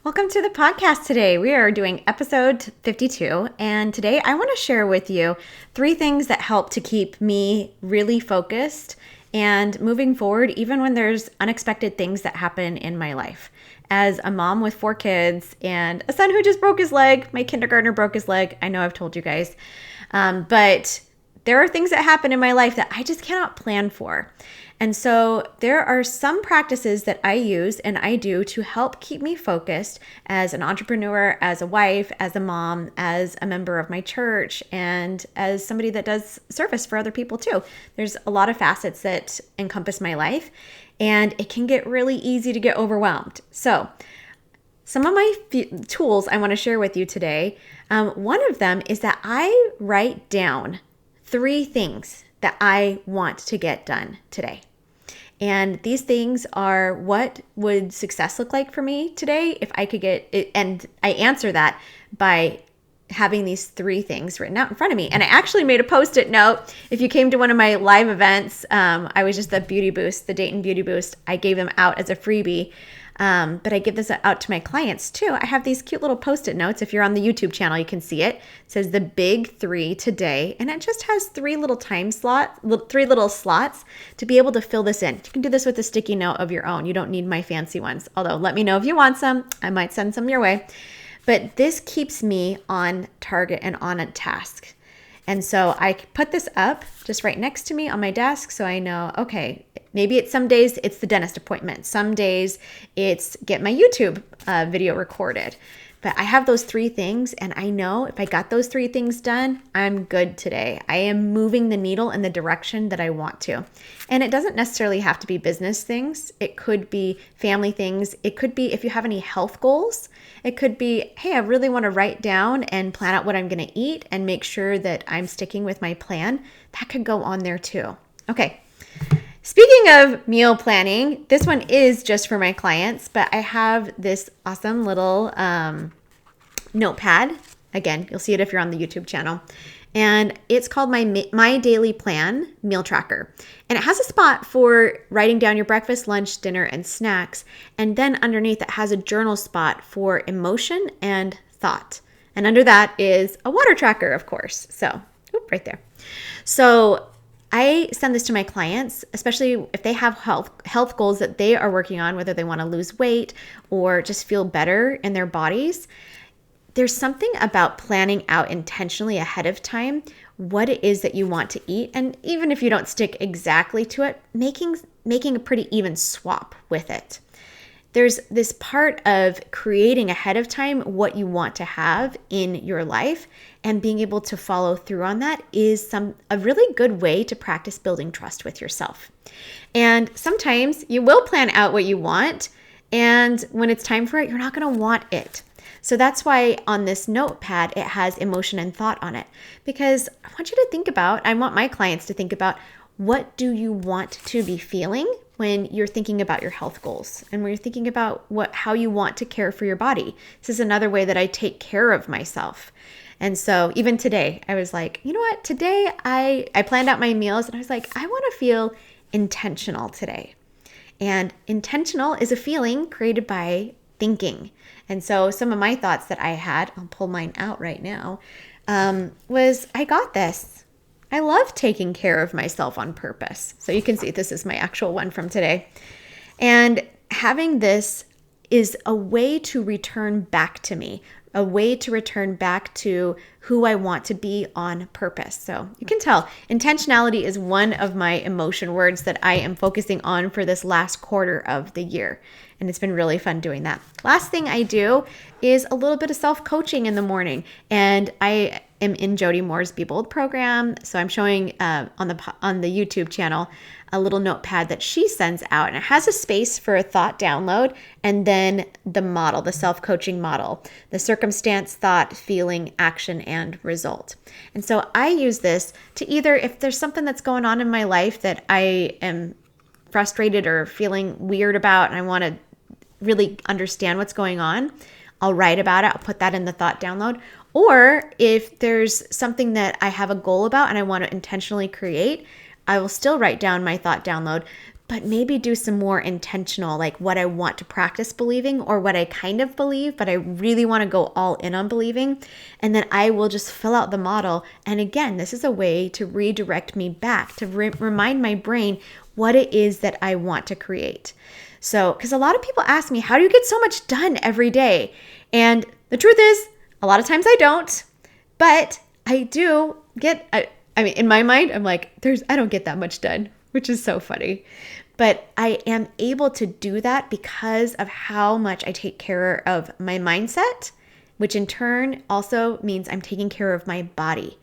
Welcome to the podcast today. We are doing episode 52, and today I want to share with you 3 things that help to keep me really focused and moving forward, even when there's unexpected things that happen in my life. As a mom with 4 kids and a son who just broke his leg, my kindergartner broke his leg. I know I've told you guys, but there are things that happen in my life that I just cannot plan for. And so there are some practices that I use and I do to help keep me focused as an entrepreneur, as a wife, as a mom, as a member of my church, and as somebody that does service for other people too. There's a lot of facets that encompass my life, and it can get really easy to get overwhelmed. So some of my tools I want to share with you today, one of them is that I write down 3 things that I want to get done today. And these things are, what would success look like for me today if I could get it? And I answer that by having these 3 things written out in front of me. And I actually made a Post-it note. If you came to one of my live events, I was just the Beauty Boost, the Dayton Beauty Boost. I gave them out as a freebie. But I give this out to my clients too. I have these cute little Post-it notes. If you're on the YouTube channel, you can see it. It says the big 3 today. And it just has 3 little time slots, 3 little slots to be able to fill this in. You can do this with a sticky note of your own. You don't need my fancy ones. Although let me know if you want some. I might send some your way. But this keeps me on target and on a task. And so I put this up just right next to me on my desk so I know, okay, maybe it's some days it's the dentist appointment. Some days it's get my YouTube video recorded. But I have those 3 things, and I know if I got those 3 things done, I'm good today. I am moving the needle in the direction that I want to. And it doesn't necessarily have to be business things. It could be family things. It could be if you have any health goals. It could be, hey, I really want to write down and plan out what I'm going to eat and make sure that I'm sticking with my plan. That could go on there too. Okay. Speaking of meal planning, this one is just for my clients, but I have this awesome little notepad. Again, you'll see it if you're on the YouTube channel. And it's called my Daily Plan Meal Tracker. And it has a spot for writing down your breakfast, lunch, dinner, and snacks. And then underneath it has a journal spot for emotion and thought. And under that is a water tracker, of course. So, right there. So I send this to my clients, especially if they have health goals that they are working on, whether they want to lose weight or just feel better in their bodies. There's something about planning out intentionally ahead of time what it is that you want to eat. And even if you don't stick exactly to it, making a pretty even swap with it. There's this part of creating ahead of time what you want to have in your life, and being able to follow through on that is a really good way to practice building trust with yourself. And sometimes you will plan out what you want, and when it's time for it, you're not going to want it. So that's why on this notepad, it has emotion and thought on it, because I want you to think about, I want my clients to think about, what do you want to be feeling when you're thinking about your health goals and when you're thinking about how you want to care for your body. This is another way that I take care of myself. And so even today, I was like, you know what? Today I planned out my meals and I was like, I want to feel intentional today. And intentional is a feeling created by thinking. And so some of my thoughts that I had, I'll pull mine out right now, was I got this. I love taking care of myself on purpose. So you can see this is my actual one from today. And having this is a way to return back to me, a way to return back to who I want to be on purpose. So you can tell intentionality is one of my emotion words that I am focusing on for this last quarter of the year. And it's been really fun doing that. Last thing I do is a little bit of self-coaching in the morning. And I am in Jody Moore's Be Bold program. So I'm showing on the YouTube channel a little notepad that she sends out. And it has a space for a thought download and then the model, the self-coaching model, the circumstance, thought, feeling, action, and result. And so I use this to either, if there's something that's going on in my life that I am frustrated or feeling weird about and I want to really understand what's going on, I'll write about it. I'll put that in the thought download. Or if there's something that I have a goal about and I want to intentionally create, I will still write down my thought download. but maybe do some more intentional, like what I want to practice believing or what I kind of believe, but I really want to go all in on believing. And then I will just fill out the model. And again, this is a way to redirect me back, to remind my brain what it is that I want to create. So, because a lot of people ask me, how do you get so much done every day? And the truth is, a lot of times I don't, but I do get, I mean, in my mind, I'm like, I don't get that much done, which is so funny. But I am able to do that because of how much I take care of my mindset, which in turn also means I'm taking care of my body.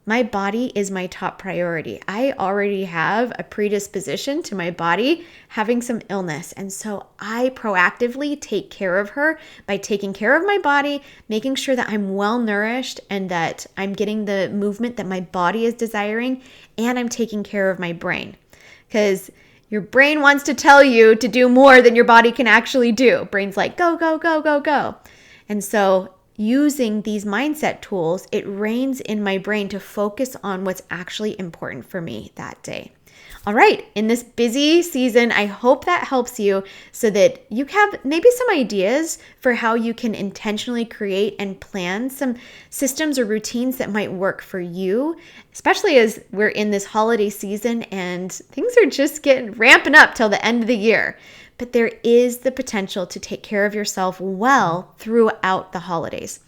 My body is my top priority. I already have a predisposition to my body having some illness. And so I proactively take care of her by taking care of my body, making sure that I'm well nourished and that I'm getting the movement that my body is desiring, and I'm taking care of my brain. Because your brain wants to tell you to do more than your body can actually do. Brain's like, go, go, go, go, go. And so using these mindset tools, it reins in my brain to focus on what's actually important for me that day. All right, in this busy season, I hope that helps you so that you have maybe some ideas for how you can intentionally create and plan some systems or routines that might work for you, especially as we're in this holiday season and things are just ramping up till the end of the year. But there is the potential to take care of yourself well throughout the holidays.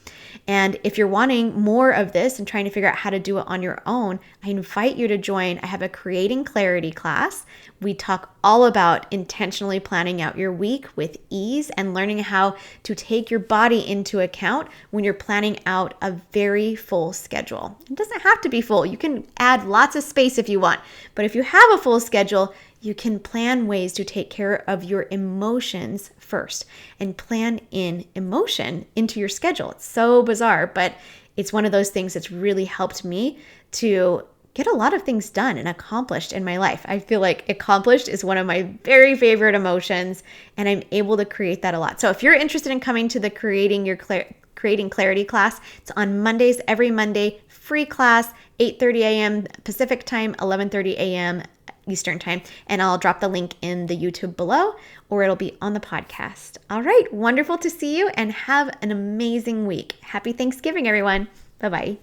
And if you're wanting more of this and trying to figure out how to do it on your own, I invite you to join. I have a Creating Clarity class. We talk all about intentionally planning out your week with ease and learning how to take your body into account when you're planning out a very full schedule. It doesn't have to be full. You can add lots of space if you want. But if you have a full schedule, you can plan ways to take care of your emotions first and plan in emotion into your schedule. It's so bizarre, but it's one of those things that's really helped me to get a lot of things done and accomplished in my life. I feel like accomplished is one of my very favorite emotions, and I'm able to create that a lot. So if you're interested in coming to the Creating Clarity class, it's on Mondays, every Monday, free class, 8:30 a.m. Pacific time, 11:30 a.m. Eastern time, and I'll drop the link in the YouTube below, or it'll be on the podcast. All right, wonderful to see you, and have an amazing week. Happy Thanksgiving, everyone. Bye-bye.